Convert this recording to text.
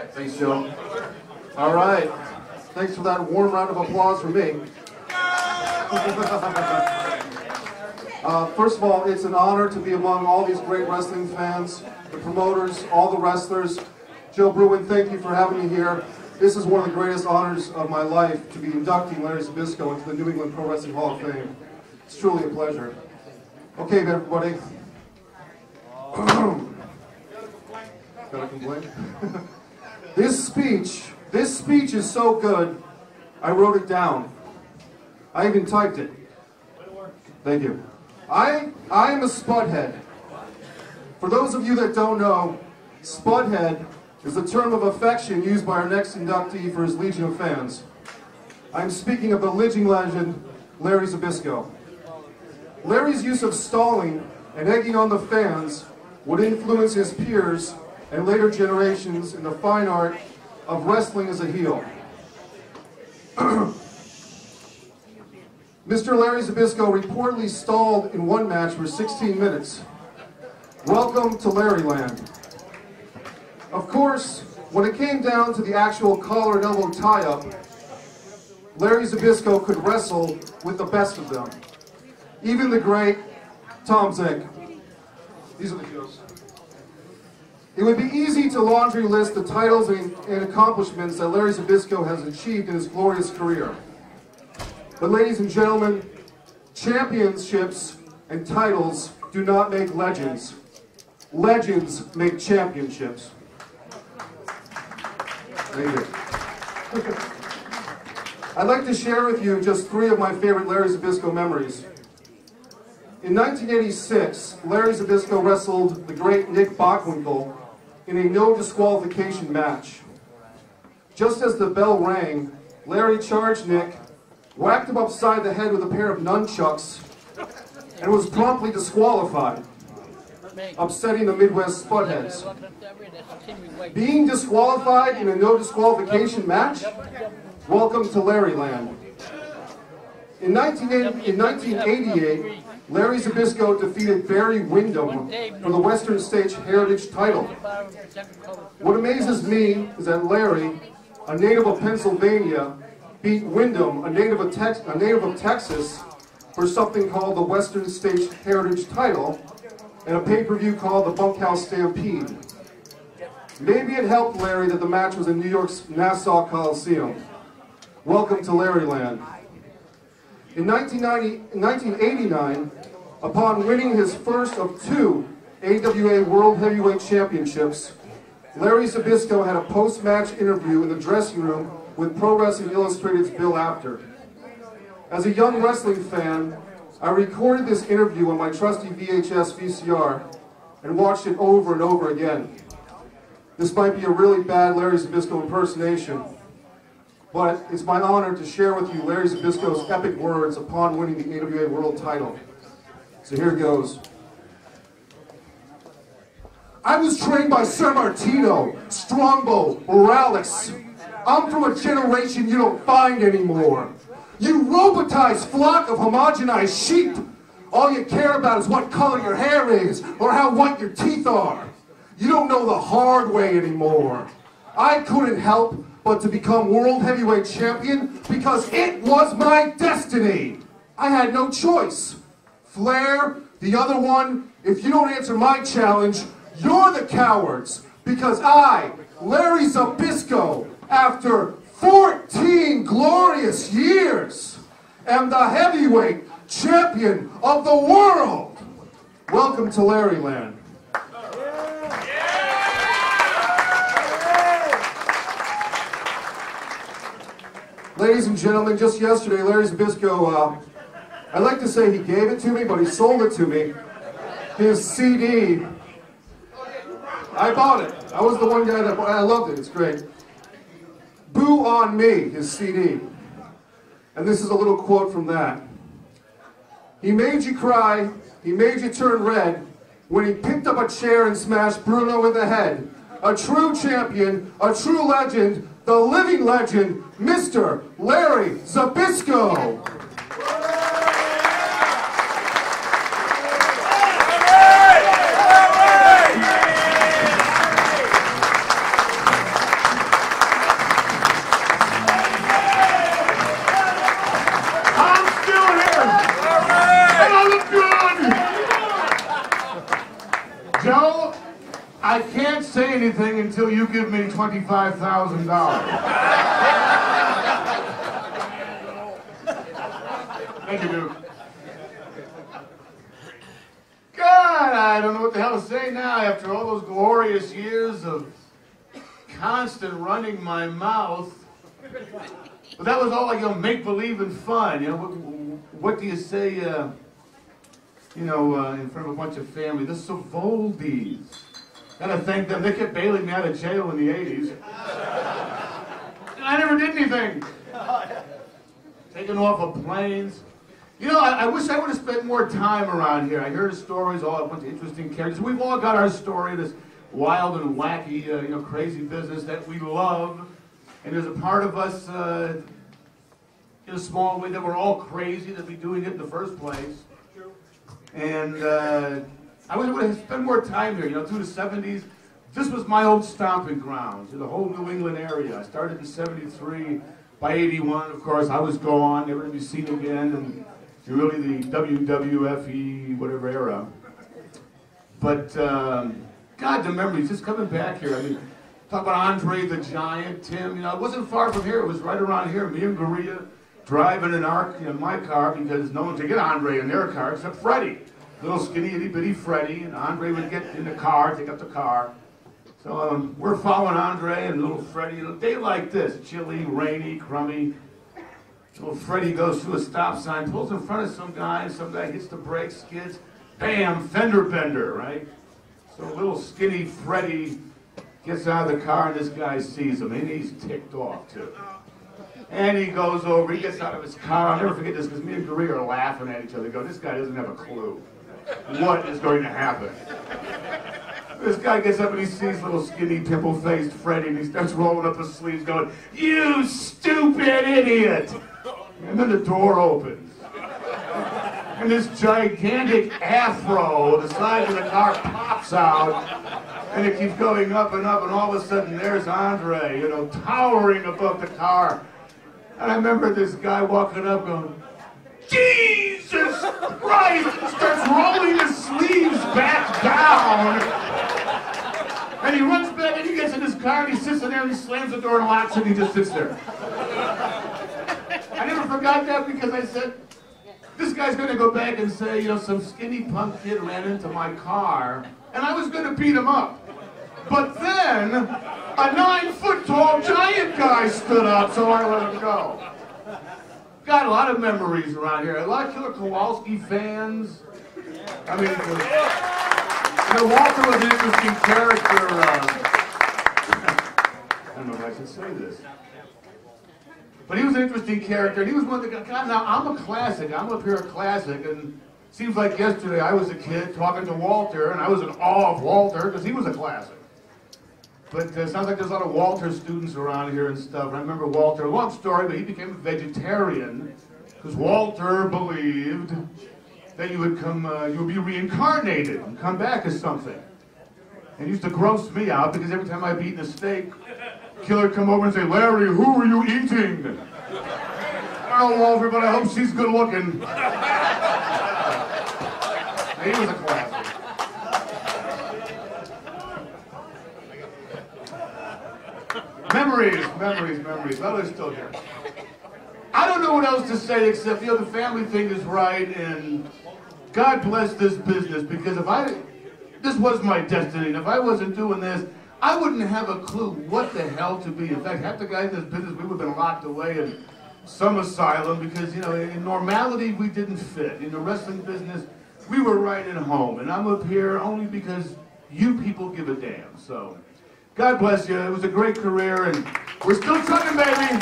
Thanks, Joe. All right. Thanks for that warm round of applause for me. First of all, it's an honor to be among all these great wrestling fans, the promoters, all the wrestlers. Joe Bruin, thank you for having me here. This is one of the greatest honors of my life, to be inducting Larry Zbyszko into the New England Pro Wrestling Hall of Fame. It's truly a pleasure. Okay, everybody. Got a complaint? This speech is so good, I wrote it down. I even typed it. Thank you. I am a spudhead. For those of you that don't know, spudhead is a term of affection used by our next inductee for his legion of fans. I'm speaking of the Lidging legend, Larry Zbyszko. Larry's use of stalling and egging on the fans would influence his peers and later generations in the fine art of wrestling as a heel. Mr. Larry Zbyszko reportedly stalled in one match for 16 minutes. Welcome to Larryland. Of course, when it came down to the actual collar and elbow tie-up, Larry Zbyszko could wrestle with the best of them. Even the great Tom Zink. These are the jokes. It would be easy to laundry list the titles and accomplishments that Larry Zbyszko has achieved in his glorious career. But ladies and gentlemen, championships and titles do not make legends. Legends make championships. Thank you. I'd like to share with you just 3 of my favorite Larry Zbyszko memories. In 1986, Larry Zbyszko wrestled the great Nick Bockwinkel in a no disqualification match. Just as the bell rang, Larry charged Nick, whacked him upside the head with a pair of nunchucks, and was promptly disqualified, upsetting the Midwest Spudheads. Being disqualified in a no disqualification match? Welcome to Larryland. In 1988, Larry Zbyszko defeated Barry Windham for the Western States Heritage title. What amazes me is that Larry, a native of Pennsylvania, beat Windham, a native of Texas, for something called the Western States Heritage title and a pay-per-view called the Bunkhouse Stampede. Maybe it helped Larry that the match was in New York's Nassau Coliseum. Welcome to Larryland. In 1989, upon winning his first of 2 AWA World Heavyweight Championships, Larry Zbyszko had a post-match interview in the dressing room with Pro Wrestling Illustrated's Bill Apter. As a young wrestling fan, I recorded this interview on my trusty VHS VCR and watched it over and over again. This might be a really bad Larry Zbyszko impersonation, but it's my honor to share with you Larry Zbyszko's epic words upon winning the AWA World title. So here it goes. I was trained by Sir Martino, Strongbow, Morales. I'm from a generation you don't find anymore. You robotized flock of homogenized sheep. All you care about is what color your hair is or how white your teeth are. You don't know the hard way anymore. I couldn't help but to become World Heavyweight Champion because it was my destiny. I had no choice. Flair, the other one, if you don't answer my challenge, you're the cowards. Because I, Larry Zbyszko, after 14 glorious years, am the heavyweight champion of the world. Welcome to Larryland. Ladies and gentlemen, just yesterday, Larry Zbyszko, I'd like to say he gave it to me, but he sold it to me. His CD. I bought it. I was the one guy that bought it. I loved it. It's great. Boo on Me, his CD. And this is a little quote from that. He made you cry, he made you turn red when he picked up a chair and smashed Bruno in the head. A true champion, a true legend, the living legend, Mr. Larry Zbyszko. say anything until you give me $25,000. Thank you, Duke. God, I don't know what the hell to say now after all those glorious years of constant running my mouth. But that was all like, make-believe and fun. What do you say, in front of a bunch of family? The Savoldis. Gotta thank them. They kept bailing me out of jail in the 80s. And I never did anything. Taken off of planes. I wish I would have spent more time around here. I heard stories, a bunch of interesting characters. We've all got our story, this wild and wacky, crazy business that we love. And there's a part of us, in a small way, that we're all crazy to be doing it in the first place. And I wish I would have spent more time here, through the 70s. This was my old stomping grounds, the whole New England area. I started in 73. By 81, of course, I was gone, never to be seen again, and really the WWFE, whatever era. But, God, the memories, just coming back here. I mean, talk about Andre the Giant, Tim, it wasn't far from here. It was right around here. Me and Goria driving in my car because no one could get Andre in their car except Freddie. Little skinny, itty-bitty Freddie, and Andre would get in the car, take up the car. So we're following Andre and little Freddie. A day like this, chilly, rainy, crummy. Little Freddie goes through a stop sign, pulls in front of some guy, and some guy hits the brakes, skids, bam, fender bender, right? So little skinny Freddie gets out of the car, and this guy sees him, and he's ticked off too. And he goes over, he gets out of his car. I'll never forget this because me and Goria are laughing at each other. Go, this guy doesn't have a clue what is going to happen. This guy gets up and he sees little skinny pimple-faced Freddie, and he starts rolling up his sleeves going, "You stupid idiot!" And then the door opens. And this gigantic afro on the side of the car pops out. And it keeps going up, and all of a sudden there's Andre, towering above the car. And I remember this guy walking up going, "Jesus Christ!" and starts rolling his sleeves back down. And he runs back and he gets in his car and he sits in there and he slams the door and locks it and he just sits there. I never forgot that because I said, this guy's going to go back and say, some skinny punk kid ran into my car and I was going to beat him up. But then a 9-foot-tall giant guy stood up, so I let him go. Got a lot of memories around here. A lot of Killer Kowalski fans. I mean, Walter was an interesting character. I don't know if I should say this. But he was an interesting character, and he was one of the guys. God, now I'm a classic. I'm up here a classic, and it seems like yesterday I was a kid talking to Walter, and I was in awe of Walter because he was a classic. But it sounds like there's a lot of Walter students around here and stuff. I remember Walter, long story, but he became a vegetarian because Walter believed that you would be reincarnated and come back as something. And it used to gross me out because every time I'd eaten a steak, Killer would come over and say, "Larry, who are you eating?" "Oh, Walter, but I hope she's good looking." He was a classic. Memories. Well, they're still here. I don't know what else to say except, the family thing is right, and God bless this business, because this was my destiny, and if I wasn't doing this, I wouldn't have a clue what the hell to be. In fact, half the guys in this business, we would have been locked away in some asylum, because, in normality, we didn't fit. In the wrestling business, we were right at home, and I'm up here only because you people give a damn, so God bless you. It was a great career, and we're still trucking, baby.